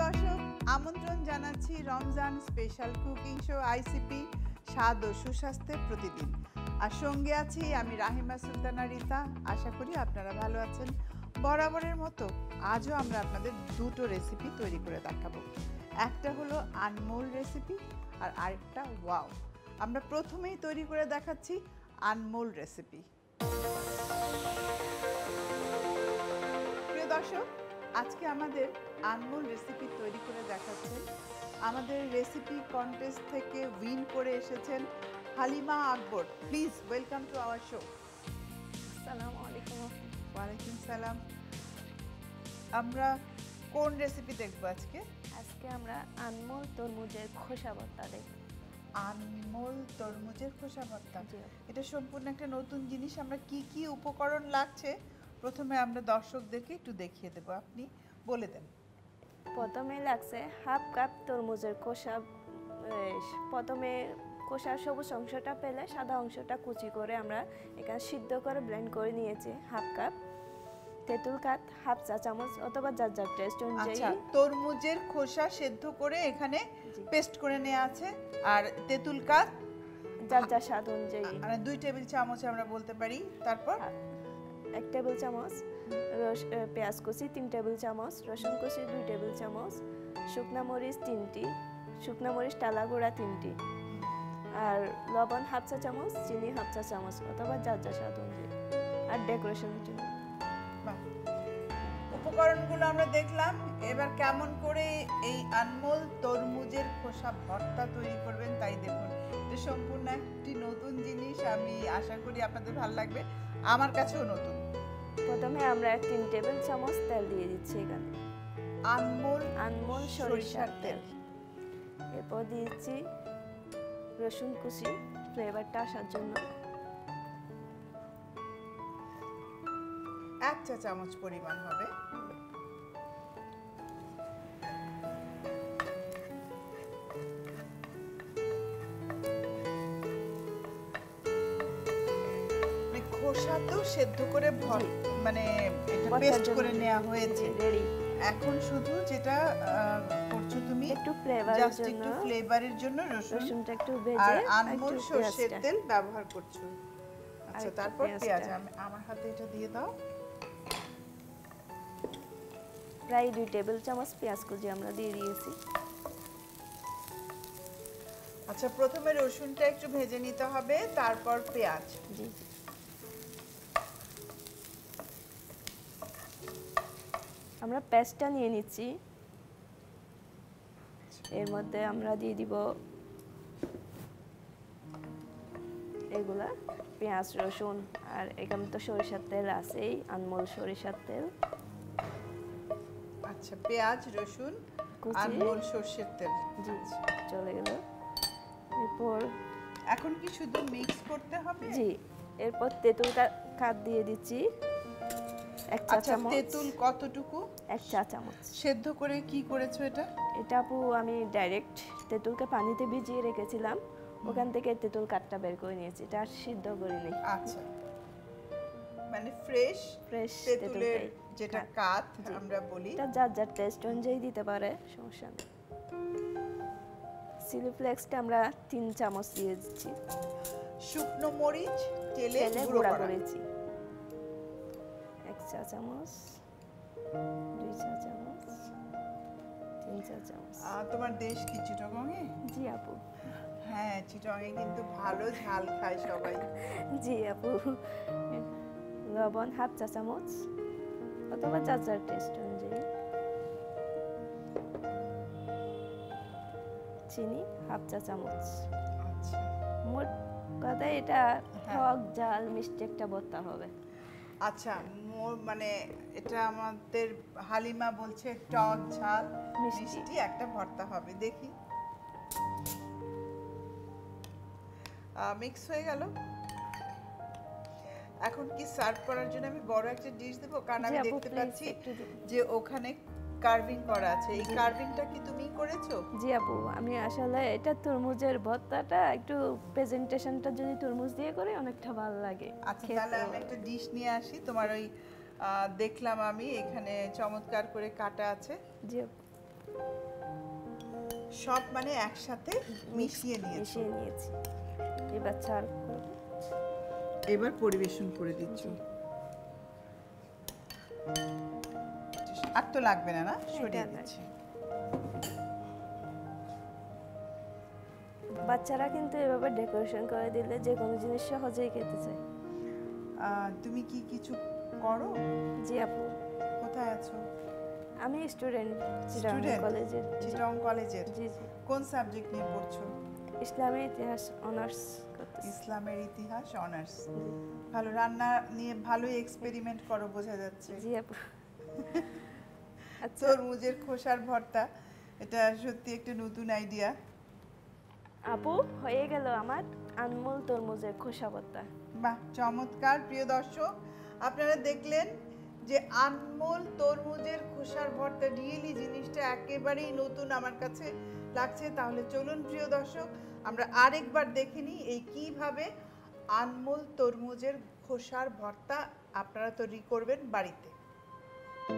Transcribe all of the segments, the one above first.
দর্শক, আমন্ত্রণ জানাচ্ছি Ramzan special cooking show ICP স্বাদ ও সুস্বাস্থ্যের প্রতিদিন। আর সঙ্গে আছি আমি রাহিমা সুলতানা রিতা। আশা করি আপনারা ভালো আছেন। বরাবরের মতো আজও আমরা আপনাদের দুটো রেসিপি তৈরি করে দেখাবো। একটা হলো আনমোল রেসিপি আর আরেকটা ওয়াও। আমরা প্রথমেই তৈরি করে দেখাচ্ছি আনমোল রেসিপি। প্রিয় দর্শক, আজকে আমাদের আনমোল রেসিপি তৈরি করে দেখাচ্ছেন আমাদের রেসিপি কন্টেস্ট থেকে উইন করে এসেছেন Halima Akbar. Please welcome to our show. আসসালামু আলাইকুম। ওয়ালাইকুম সালাম। আমরা কোন রেসিপি দেখব আজকে? আজকে আমরা আনমোল তরমুজের খোসা ভর্তা দেখব। আনমোল তরমুজের খোসা ভর্তা, জি। এটা সম্পূর্ণ একটা নতুন জিনিস। আমরা কি কি উপকরণ লাগছে প্রথমে আমরা দর্শকদেরকে একটু দেখিয়ে দেব, আপনি বলে দেন। প্রথমে লাগছে হাফ কাপ তরমুজের খোসা। প্রথমে খোসার সবুজ অংশটা পেলে সাদা অংশটা কুচি করে আমরা এখানে সিদ্ধ করে ব্লেন্ড করে নিয়েছি। হাফ কাপ তেঁতুল কাঠ হাফ চা চামচ অথবা যার যার টেস্ট অনুযায়ী। আচ্ছা, তরমুজের খোসা সেদ্ধ করে এখানে পেস্ট করে নেওয়া আছে, আর তেঁতুল কাঠ যার যার স্বাদ অনুযায়ী মানে 2 টেবিল চামচ আমরা বলতে পারি। তারপর 1 টেবিল চামচ পেঁয়াজ কুচি, 3 টেবিল চামচ রসুন কুচি, 2 টেবিল চামচ শুকনা মরিচ 3টি, শুকনা মরিচ টালা গুঁড়া 3টি, আর লবণ হাফ চা চামচ, চিনি হাফ চা চামচ অথবা যার যা স্বাদ অনুযায়ী, আর ডেকোরেশনের জন্য। উপকরণগুলো আমরা দেখলাম। এবার কেমন করে এই আনমোল তরমুজের খোসা ভর্তা তৈরি করবেন তাই দেখুন। এটা সম্পূর্ণ একটি নতুন জিনিস, আমি আশা করি আপনাদের ভালো লাগবে, আমার কাছেও নতুন। প্রথমে আমরা 3 টেবিল চামচ তেল দিয়ে দিচ্ছি এখানে, আনমোল সরিষার তেল। এরপর দিচ্ছি রসুন কুচি ফ্লেভারটা আসার জন্য, 1 চা চামচ পরিমাণ হবে। খোসা তো সেদ্ধ করে মানে এটা পেস্ট করে নেওয়া হয়েছে রেডি। এখন শুধু যেটা করছো তুমি একটু ফ্লেভারের জাস্ট জন্য, একটু ফ্লেভারের জন্য রসুনটা একটু আর ভেজে আনমোল সরষের তেল ব্যবহার করছো। আচ্ছা, একটু তারপর পেঁয়াজ পেঁয়াজটা। আমার হাতে এটা দিয়ে দাও। প্রায় 2 টেবিল চামচ পেঁয়াজ কুচি আমরা দিয়ে দিয়েছি। আচ্ছা, প্রথমে রসুনটা একটু ভেজে নিতে হবে, তারপর পেঁয়াজ। জি, আমরা পেস্টটা নিয়ে নিচ্ছি। এর মধ্যে আমরা দিয়ে দিব এগুলা পেঁয়াজ রসুন, আর এখানে তো সরিষার তেল আছেই, আনমোল সরিষার তেল। আচ্ছা, পেঁয়াজ রসুন কুচি, আনমোল সরষের তেল। জি চলে গেল। এরপর এখন কি শুধু মিক্স করতে হবে? জি, এরপর তেঁতুল কাঠ দিয়ে দিচ্ছি 1 চা আচ্ছা, চামচ। তেঁতুল কতটুকু? 1 চা চামচ। সেদ্ধ করে কি করেছো এটা? এটা আপু আমি ডাইরেক্ট তেঁতুলকে পানিতে ভিজিয়ে রেখেছিলাম, ওখান থেকে তেঁতুল কাঠটা বের করে নিয়েছি, এটা আর সিদ্ধ করিনি। আচ্ছা, মানে ফ্রেশ তেঁতুলের যেটা কাঠ আমরা বলি। এটা যার যার টেস্ট অনুযায়ী দিতে পারে, সমস্যা নেই। চিলি ফ্লেক্সটা আমরা 3 চামচ দিয়ে দিচ্ছি। শুকনো মরিচ তেলে গুঁড়া করেছি 1 চা চামচ, 2 চা চামচ, 3 চা চামচ। তোমার দেশ কি চিটাগংয়ে? জি আপু। হ্যাঁ, চিটাগংয়ে কিন্তু ভালো ঝাল খায় সবাই। জি আপু। লবণ হাফ চা চামচ অথবা যার যার টেস্ট অনুযায়ী, চিনি হাফ চা চামচ। আচ্ছা, মোট কথা এটা টক ঝাল মিষ্টি একটা ভর্তা হবে। আচ্ছা, মানে এটা আমাদের হালিমা বলছে টক ঝাল মিষ্টি একটা ভর্তা হবে। দেখি, মিক্স হয়ে গেল। এখন কি সার্ভ করার জন্য আমি বড় একটা ডিশ দেব? কারণ আমি দেখতে পাচ্ছি যে ওখানে কার্ভিং করা আছে। এই কার্ভিংটা কি তুমি করেছো? জি আপু, আমি আসলে এটা তরমুজের ভর্তাটা একটু প্রেজেন্টেশনটা যদি তরমুজ দিয়ে করে অনেকটা ভালো লাগে। আচ্ছা, তাহলে আমি একটা ডিশ নিয়ে আসি। তোমার ওই দেখলাম আমি এখানে চমৎকার করে কাটা আছে। জি আপু। সব মানে একসাথে মিশিয়ে নিয়েছি। নিয়েছি। এবার চাল করব। এবার পরিবেশন করে দিচ্ছ। আর তো লাগবে না, না? সরিয়ে দিচ্ছি। বাচ্চারা কিন্তু এভাবে ডেকোরেশন করে দিলে যে কোনো জিনিস সহজেই খেতে চায়। তুমি কি কিছু করো? জি আপু। কোথায় আছো? আমি স্টুডেন্ট চিটাগং কলেজের। চিটাগং কলেজের? জি জি। কোন সাবজেক্ট নিয়ে পড়ছো? ইসলামের ইতিহাস অনার্স করতেছি। ইসলামের ইতিহাস অনার্স। ভালো, রান্না নিয়ে ভালোই এক্সপেরিমেন্ট করো বোঝা যাচ্ছে। জি আপু। আচ্ছা তরমুজের খোসার ভর্তা, এটা সত্যি একটা নতুন আইডিয়া। আপু, হয়ে গেল আমার আনমোল তরমুজের খোসা ভর্তা। বাহ, চমৎকার। প্রিয় দর্শক, আপনারা দেখলেন যে আনমোল তরমুজের খোসার ভর্তা। রিয়েলি জিনিসটা একেবারেই নতুন আমার কাছে লাগছে। তাহলে চলুন প্রিয় দর্শক, আমরা আরেকবার দেখে নিই এই কিভাবে আনমোল তরমুজের খোসার ভর্তা আপনারা তৈরি করবেন বাড়িতে।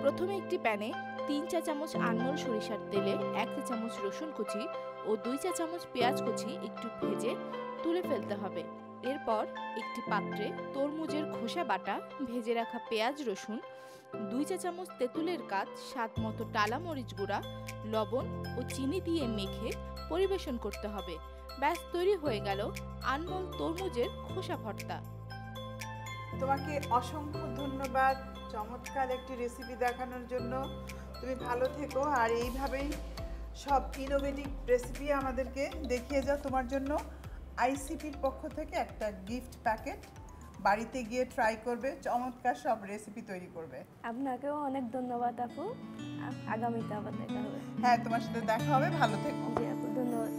প্রথমে একটি প্যানে 3 চা চামচ আনমোল সরিষার তেলে 1 চা চামচ রসুন কুচি ও 2 চা চামচ পেঁয়াজ কুচি একটু ভেজে তুলে ফেলতে হবে। এরপর একটি পাত্রে তরমুজের খোসা বাটা, ভেজে রাখা পেঁয়াজ রসুন, 2 চা চামচ তেঁতুলের কাঠ, স্বাদ মতো টালা মরিচ গুঁড়া, লবণ ও চিনি দিয়ে মেখে পরিবেশন করতে হবে। ব্যাস, তৈরি হয়ে গেল আনমোল তরমুজের খোসা ভর্তা। তোমাকে অসংখ্য ধন্যবাদ চমৎকার একটি রেসিপি দেখানোর জন্য। তুমি ভালো থেকো আর এইভাবেই সব ইনোভেটিভ রেসিপি আমাদেরকে দেখিয়ে যাও। তোমার জন্য আইসিপির পক্ষ থেকে একটা গিফট প্যাকেট, বাড়িতে গিয়ে ট্রাই করবে, চমৎকার সব রেসিপি তৈরি করবে। আপনাকেও অনেক ধন্যবাদ আপু। আগামীতে আবার দেখা হবে। হ্যাঁ, তোমার সাথে দেখা হবে। ভালো থেকো। জি আপু, ধন্যবাদ।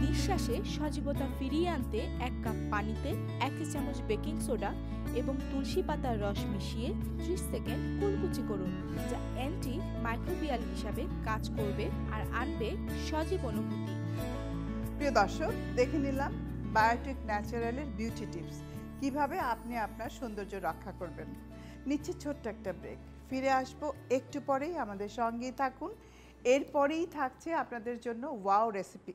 নিঃশ্বাসে সজীবতা ফিরিয়ে আনতে 1 কাপ পানিতে 1 চা চামচ বেকিং সোডা এবং তুলসী পাতার রস মিশিয়ে 30 সেকেন্ড কুলকুচি করুন, যা অ্যান্টি মাইক্রোবিয়াল হিসাবে কাজ করবে আর আনবে সজীব অনুভূতি। প্রিয় দর্শক, দেখে নিলাম বায়োটিক ন্যাচারালের বিউটি টিপস, কিভাবে আপনি আপনার সৌন্দর্য রক্ষা করবেন। নিচ্ছি ছোট্ট একটা ব্রেক, ফিরে আসবো একটু পরেই। আমাদের সঙ্গেই থাকুন। এরপরেই থাকছে আপনাদের জন্য ওয়াও রেসিপি।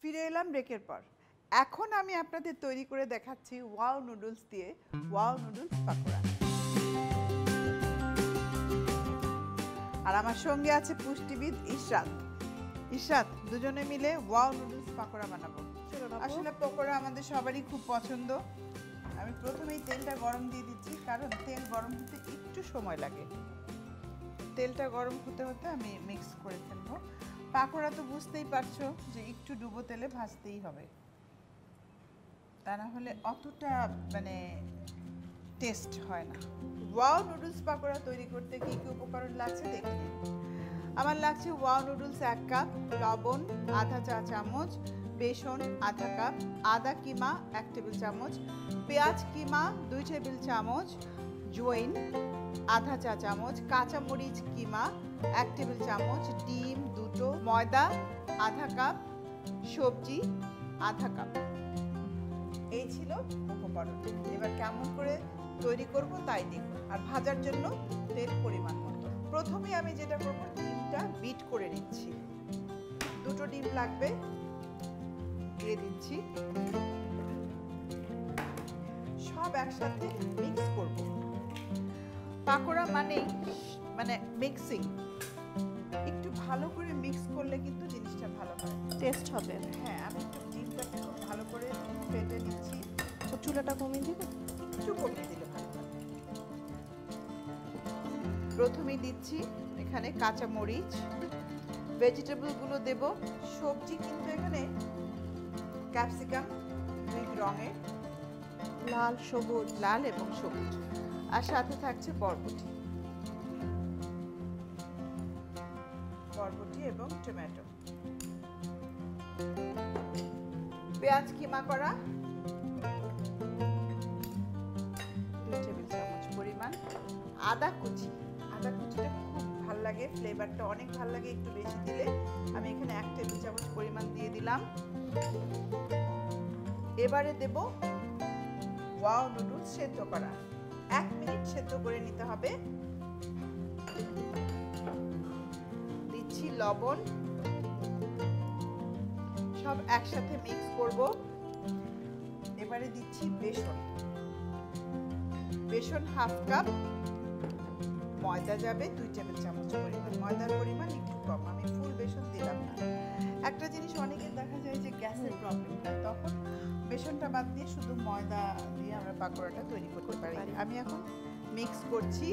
ফিরে এলাম ব্রেকের পর। এখন আমি আপনাদের তৈরি করে দেখাচ্ছি ওয়াও নুডলস দিয়ে ওয়াও নুডলস পাকোড়া। আর আমার সঙ্গে আছে পুষ্টিবিদ ইশরাত। ইশরাত, দুজনে মিলে ওয়াও নুডলস পাকোড়া বানাবো। আসলে পকোড়া আমাদের সবারই খুব পছন্দ। আমি প্রথমেই তেলটা গরম দিয়ে দিচ্ছি, কারণ তেল গরম হতে একটু সময় লাগে। তেলটা গরম হতে হতে আমি মিক্স করে ফেলবো। পাকোড়া তো বুঝতেই পারছো যে একটু ডুবো তেলে ভাজতেই হবে, তা না হলে অতটা মানে টেস্ট হয় না। ওয়াও নুডলস পাকোড়া তৈরি করতে কী কী উপকরণ লাগছে দেখে নিন। আমার লাগছে ওয়াও নুডলস 1 কাপ, লবণ আধা চা চামচ, বেসন আধা কাপ, আদা কিমা 1 টেবিল চামচ, পেঁয়াজ কিমা 2 টেবিল চামচ, জোইন আধা চা চামচ, কাঁচামরিচ কিমা 1 টেবিল চামচ, ডিম 2টো, ময়দা আধা কাপ, সবজি আধা কাপ। এই ছিল উপকরণ। এবার কেমন করে তৈরি করব তাই দেখুন। আর ভাজার জন্য তেল পরিমাণ মতো। প্রথমে আমি যেটা করব, ডিমটা বিট করে নিচ্ছি। 2টো ডিম লাগবে, দিয়ে দিচ্ছি। সব একসাথে মিক্স করব। পাকোড়া মানে মিক্সিং, একটু ভালো করে মিক্স করলে কিন্তু জিনিসটা ভালো হয়, টেস্ট হবে। হ্যাঁ, আমি একটু ডিমটাকে খুব ভালো করে ফেটে নিচ্ছি। তো চুলাটা কমিয়ে দিবে? একটু কমিয়ে দিলে ভালো হয়। প্রথমেই দিচ্ছি এখানে কাঁচা মরিচ, ভেজিটেবলগুলো দেব। সবজি কিন্তু এখানে ক্যাপসিকাম 2 রঙের, লাল সবুজ, লাল এবং সবুজ, আর সাথে থাকছে বরবটি এবং টমেটো। পেঁয়াজ কিমা করা 2 টেবিল চামচ পরিমাণ, আদা কুচিটা খুব ভালো লাগে, ফ্লেভারটা অনেক ভালো লাগে একটু বেশি দিলে। আমি এখানে 1 টেবিল চামচ পরিমাণ দিয়ে দিলাম। এবারে দেব ওয়াও নুডলস সেদ্ধ করা। 1 মিনিট সেদ্ধ করে নিতে হবে। দিচ্ছি লবণ, সব একসাথে মিক্স করব। এবারে দিচ্ছি বেসন, বেসন 1/2 কাপ, ময়দা যাবে 2 টেবিল চামচ পরিমাণ। ময়দার পরিমাণ একটু কম, আমি ফুল বেসন দিলাম না। একটা জিনিস অনেকের দেখা যায় যে গ্যাসের প্রবলেম হয়, তখন বেসনটা বাদ দিয়ে শুধু ময়দা দিয়ে আমরা পাকোড়াটা তৈরি করতে পারি। আমি এখন মিক্স করছি।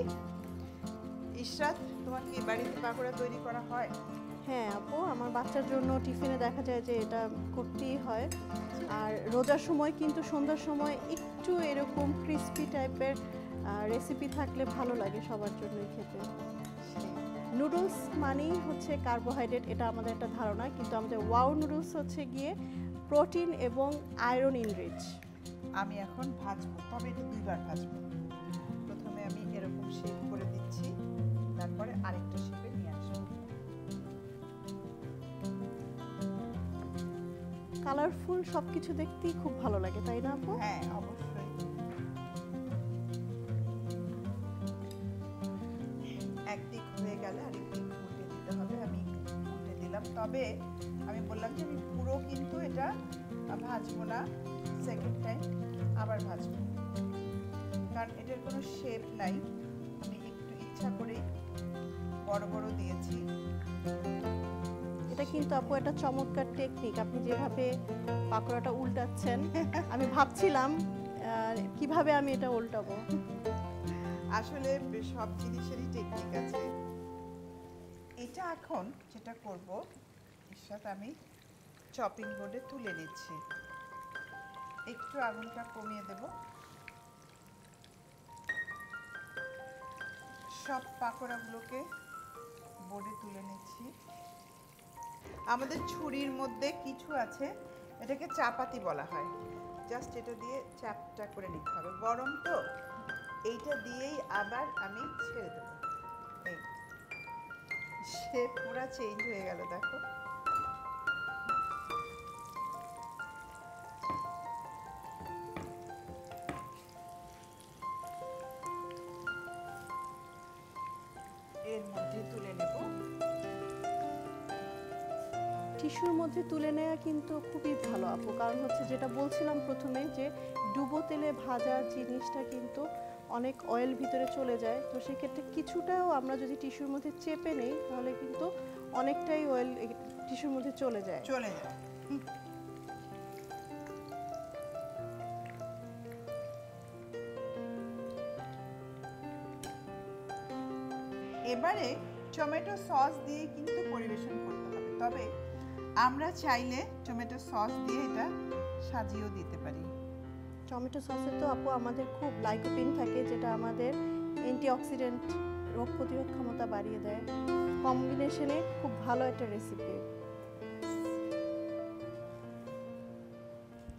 ইশরাত, তোমার কি বাড়িতে পাকোড়া তৈরি করা হয়? হ্যাঁ আপু, আমার বাচ্চার জন্য টিফিনে দেখা যায় যে এটা করতেই হয়। আর রোজার সময় কিন্তু সন্ধ্যার সময় একটু এরকম ক্রিস্পি টাইপের রেসিপি থাকলে ভালো লাগে সবার জন্যই খেতে। নুডলস মানেই হচ্ছে কার্বোহাইড্রেট, এটা আমাদের একটা ধারণা, কিন্তু আমাদের ওয়াও নুডলস হচ্ছে গিয়ে প্রোটিন এবং আয়রন ইনরিচ। আমি এখন ভাজবো, তবে এটা 2 বার ভাজবো। প্রথমে আমি এরকম শেপ করে দিচ্ছি, তারপরে আরেকটা শেপে নিয়ে আসবো। কালারফুল সবকিছু দেখতেই খুব ভালো লাগে, তাই না আপু? হ্যাঁ অবশ্যই। একদিক হয়ে গেলে আরেকদিক উল্টে দিতে হবে। আমি উল্টে দিলাম, তবে আমি বললাম যে আমি পুরো কিন্তু এটা ভাজবো না, সেকেন্ড টাইম আবার ভাজবো, কারণ এটার কোনো শেপ নাই। আমি একটু ইচ্ছা করেই বড় বড় দিয়েছি। এটা কিন্তু আপু একটা চমৎকার টেকনিক, আপনি যেভাবে পাকোড়াটা উল্টাচ্ছেন আমি ভাবছিলাম কিভাবে আমি এটা উল্টাবো। আসলে সব জিনিসেরই টেকনিক আছে। এটা এখন যেটা করব, এর সাথে আমি চপিং বোর্ডে তুলে নিচ্ছি। একটু আগুনটা কমিয়ে দেব। সব পাকোড়াগুলোকে বোর্ডে তুলে নিচ্ছি। আমাদের ছুরির মধ্যে কিছু আছে, এটাকে চাপাতি বলা হয়। জাস্ট এটা দিয়ে চ্যাপটা করে নিতে হবে, গরম তো, এইটা দিয়েই আবার আমি ছেড়ে দেবো। এই শেপ পুরো চেঞ্জ হয়ে গেল, দেখো। এর মধ্যে তুলে নেব। টিস্যুর মধ্যে তুলে নেওয়া কিন্তু খুবই ভালো আপু, কারণ হচ্ছে যেটা বলছিলাম প্রথমে যে ডুবো তেলে ভাজা জিনিসটা কিন্তু অনেক অয়েল ভিতরে চলে যায়, তো সেক্ষেত্রে কিছুটাও আমরা যদি টিস্যুর মধ্যে চেপে নেই তাহলে কিন্তু অনেকটাই অয়েল টিস্যুর মধ্যে চলে যায়। এবারে টমেটো সস দিয়ে কিন্তু পরিবেশন করতে হবে, তবে আমরা চাইলে টমেটো সস দিয়ে এটা সাজিয়েও দিতে পারি। টমেটো সসে তো আপু আমাদের খুব লাইকোপিন থাকে, যেটা আমাদের অ্যান্টিঅক্সিডেন্ট, রোগ প্রতিরোধ ক্ষমতা বাড়িয়ে দেয়। কম্বিনেশনে খুব ভালো একটা রেসিপি।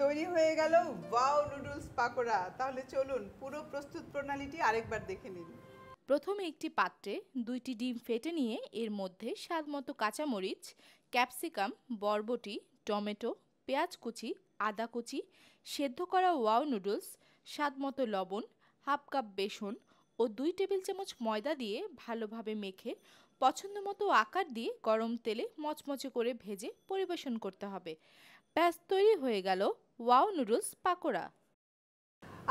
তৈরি হয়ে গেল ওয়াও নুডলস পাকোড়া। তাহলে চলুন পুরো প্রস্তুত প্রণালীটি আরেকবার দেখে নিন। প্রথমে একটি পাত্রে 2টি ডিম ফেটে নিয়ে এর মধ্যে স্বাদমতো কাঁচামরিচ, ক্যাপসিকাম, বরবটি, টমেটো, পেঁয়াজ কুচি, আদা কুচি, সেদ্ধ করা ওয়াও নুডলস, স্বাদমতো লবণ, 1/2 কাপ বেসন ও 2 টেবিল চামচ ময়দা দিয়ে ভালোভাবে মেখে পছন্দমতো আকার দিয়ে গরম তেলে মচমচে করে ভেজে পরিবেশন করতে হবে। ব্যাস তৈরি হয়ে গেল ওয়াও নুডলস পাকোড়া।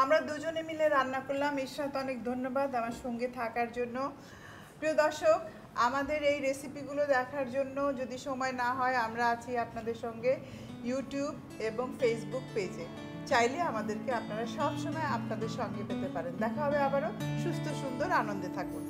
আমরা দুজনে মিলে রান্না করলাম। ইশরাত, অনেক ধন্যবাদ আমার সঙ্গে থাকার জন্য। প্রিয় দর্শক, আমাদের এই রেসিপিগুলো দেখার জন্য যদি সময় না হয়, আমরা আছি আপনাদের সঙ্গে ইউটিউব এবং ফেসবুক পেজে। চাইলে আমাদেরকে আপনারা সব সময় আপনাদের সঙ্গে পেতে পারেন। দেখা হবে আবারও। সুস্থ সুন্দর আনন্দে থাকুন।